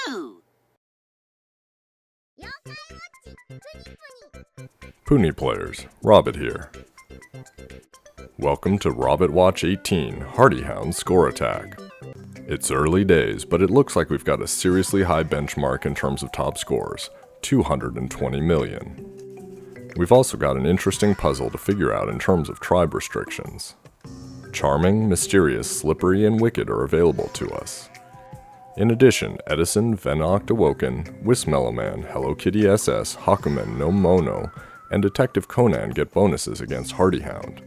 2. Yo-Kai Watch Puni Puni. Puni players, Robbett here. Welcome to Robbett Watch 18, Hardy Hound Score Attack. It's early days, but it looks like we've got a seriously high benchmark in terms of top scores, 220 million. We've also got an interesting puzzle to figure out in terms of tribe restrictions. Charming, Mysterious, Slippery, and Wicked are available to us. In addition, Edison, Venoct Awoken, Wismelloman, Hello Kitty SS, Hakumen no Mono, and Detective Conan get bonuses against Hardy Hound.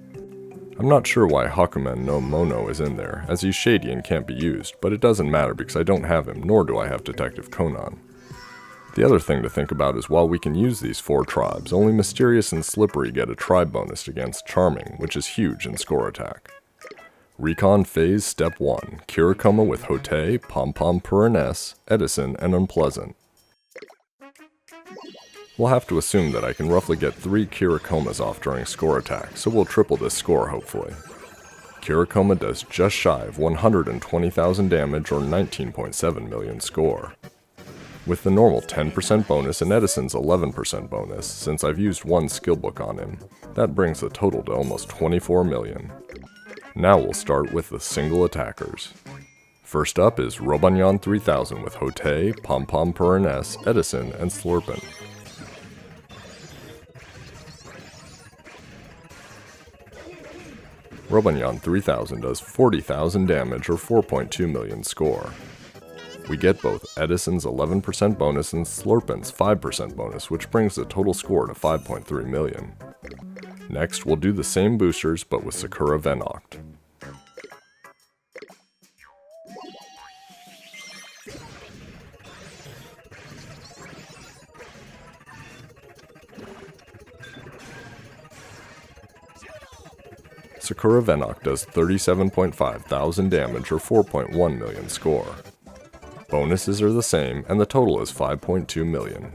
I'm not sure why Hakumen no Mono is in there, as he's shady and can't be used, but it doesn't matter because I don't have him, nor do I have Detective Conan. The other thing to think about is while we can use these 4 tribes, only Mysterious and Slippery get a tribe bonus against Charming, which is huge in Score Attack. Recon Phase Step 1, Kirakoma with Hote, Pom Pom Purin S, Edison, and Unpleasant. We'll have to assume that I can roughly get 3 Kirakomas off during Score Attack, so we'll triple this score hopefully. Kirakoma does just shy of 120,000 damage or 19.7 million score. With the normal 10% bonus and Edison's 11% bonus, since I've used 1 skill book on him, that brings the total to almost 24 million. Now we'll start with the single attackers. First up is Robonyan 3000 with Hote, Pom Pom Purin S, Edison, and Slurpin. Robonyan 3000 does 40,000 damage or 4.2 million score. We get both Edison's 11% bonus and Slurpin's 5% bonus, which brings the total score to 5.3 million. Next, we'll do the same boosters, but with Sakura Venoct. Sakura Venoct does 37.5 thousand damage or 4.1 million score. Bonuses are the same, and the total is 5.2 million.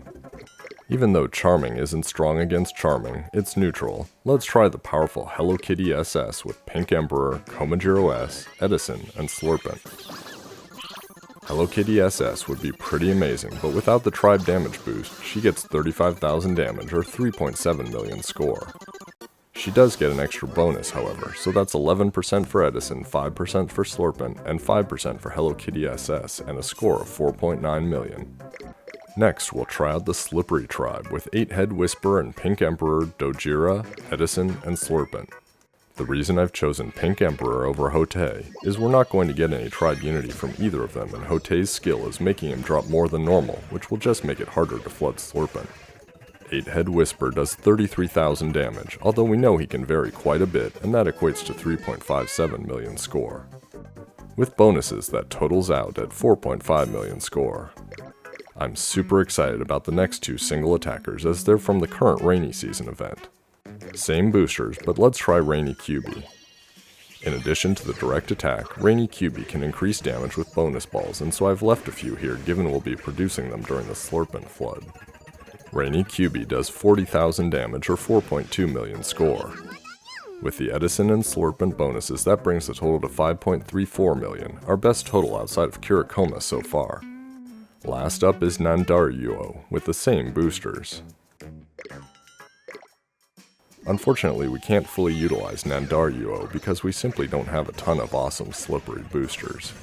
Even though Charming isn't strong against Charming, it's neutral. Let's try the powerful Hello Kitty SS with Pink Emperor, Komajiro S, Edison, and Slurpin. Hello Kitty SS would be pretty amazing, but without the tribe damage boost, she gets 35,000 damage or 3.7 million score. She does get an extra bonus, however, so that's 11% for Edison, 5% for Slurpin, and 5% for Hello Kitty SS, and a score of 4.9 million. Next, we'll try out the Slippery tribe with 8-Head Whisper and Pink Emperor, Dojira, Edison, and Slurpin. The reason I've chosen Pink Emperor over Hote is we're not going to get any tribe unity from either of them, and Hote's skill is making him drop more than normal, which will just make it harder to flood Slurpin. 8-Head Whisper does 33,000 damage, although we know he can vary quite a bit, and that equates to 3.57 million score. With bonuses, that totals out at 4.5 million score. I'm super excited about the next 2 single attackers as they're from the current rainy season event. Same boosters, but let's try Rainy Kyubi. In addition to the direct attack, Rainy Kyubi can increase damage with bonus balls, and so I've left a few here given we'll be producing them during the Slurpin flood. Rainy Kyubi does 40,000 damage or 4.2 million score. With the Edison and Slurpin bonuses, that brings the total to 5.34 million, our best total outside of Kirakoma so far. Last up is Nandaryuoh, with the same boosters. Unfortunately, we can't fully utilize Nandaryuoh because we simply don't have a ton of awesome Slippery boosters.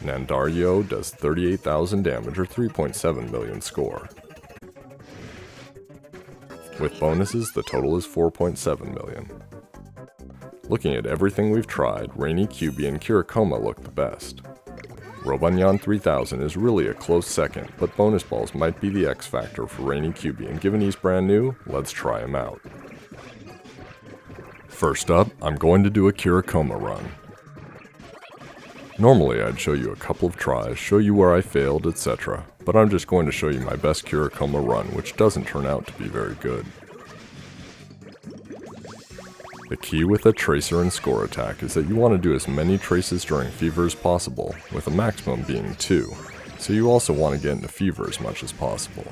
Nandaryuoh does 38,000 damage or 3.7 million score. With bonuses, the total is 4.7 million. Looking at everything we've tried, Rainy Kyubi and Kirakoma look the best. Robonyan 3000 is really a close second, but bonus balls might be the X factor for Rainy Kyubi, and given he's brand new, let's try him out. First up, I'm going to do a Kirakoma run. Normally I'd show you a couple of tries, show you where I failed, etc., but I'm just going to show you my best Kirakoma run, which doesn't turn out to be very good. The key with a tracer and score attack is that you want to do as many traces during fever as possible, with a maximum being 2, so you also want to get into fever as much as possible.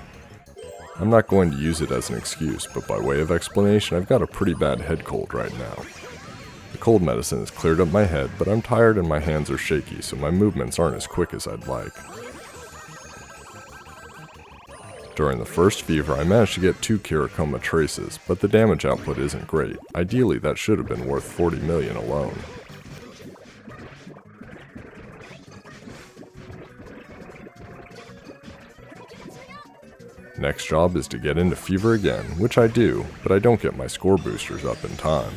I'm not going to use it as an excuse, but by way of explanation, I've got a pretty bad head cold right now. The cold medicine has cleared up my head, but I'm tired and my hands are shaky, so my movements aren't as quick as I'd like. During the first fever, I managed to get 2 Kirakoma traces, but the damage output isn't great. Ideally, that should have been worth 40 million alone. Next job is to get into fever again, which I do, but I don't get my score boosters up in time.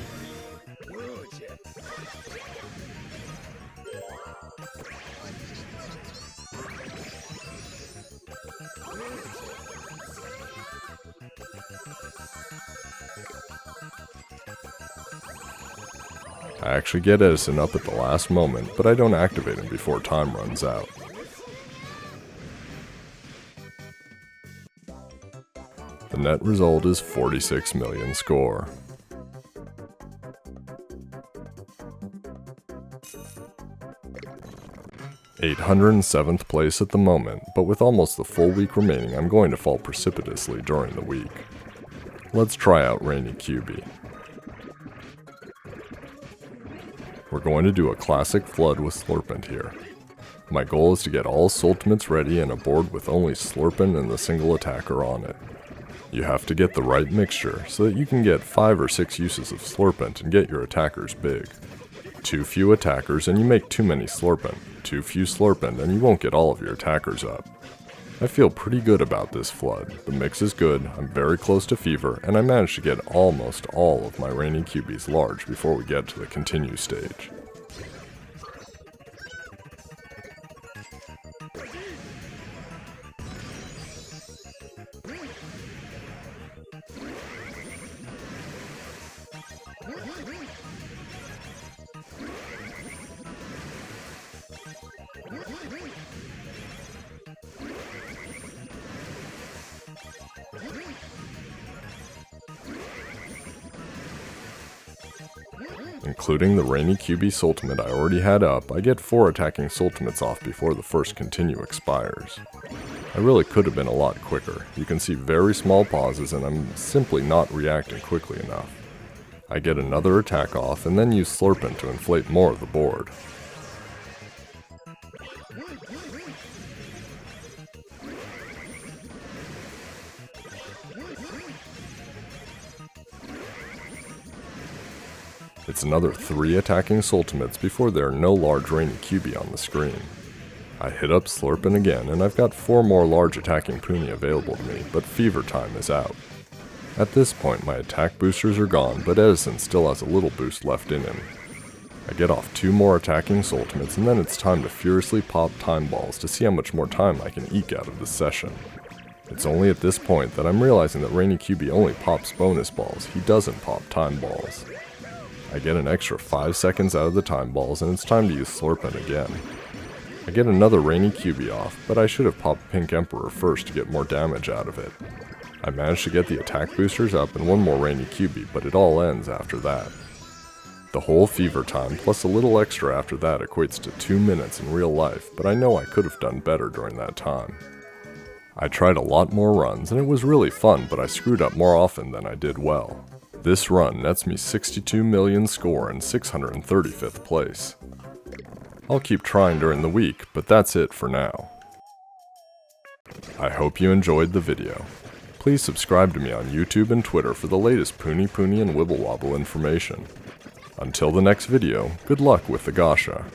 I actually get Edison up at the last moment, but I don't activate him before time runs out. The net result is 46 million score. $807th place at the moment, but with almost the full week remaining, I'm going to fall precipitously during the week. Let's try out Rainy Kyubi. We're going to do a classic flood with Slurpent here. My goal is to get all Sultimates ready and a board with only Slurpent and the single attacker on it. You have to get the right mixture so that you can get 5 or 6 uses of Slurpent and get your attackers big. Too few attackers and you make too many Slurpent. Too few Slurpent and you won't get all of your attackers up. I feel pretty good about this flood. The mix is good, I'm very close to fever, and I managed to get almost all of my Rainy Kyubis large before we get to the continue stage. Including the Rainy Kyubi Sultimate I already had up, I get 4 attacking Sultimates off before the first continue expires. I really could have been a lot quicker. You can see very small pauses and I'm simply not reacting quickly enough. I get another attack off and then use Slurpent to inflate more of the board. It's another 3 attacking Sultimates before there are no large Rainy Kyubi on the screen. I hit up Slurpent again and I've got 4 more large attacking Puni available to me, but fever time is out. At this point my attack boosters are gone, but Edison still has a little boost left in him. I get off 2 more attacking Sultimates and then it's time to furiously pop time balls to see how much more time I can eke out of this session. It's only at this point that I'm realizing that Rainy Kyubi only pops bonus balls, he doesn't pop time balls. I get an extra 5 seconds out of the time balls and it's time to use Slurpent again. I get another Rainy Kyubi off, but I should have popped Pink Emperor first to get more damage out of it. I managed to get the attack boosters up and 1 more Rainy Kyubi, but it all ends after that. The whole fever time plus a little extra after that equates to 2 minutes in real life, but I know I could have done better during that time. I tried a lot more runs and it was really fun, but I screwed up more often than I did well. This run nets me 62 million score and 635th place. I'll keep trying during the week, but that's it for now. I hope you enjoyed the video. Please subscribe to me on YouTube and Twitter for the latest Puni Puni and Wibble Wobble information. Until the next video, good luck with the gacha.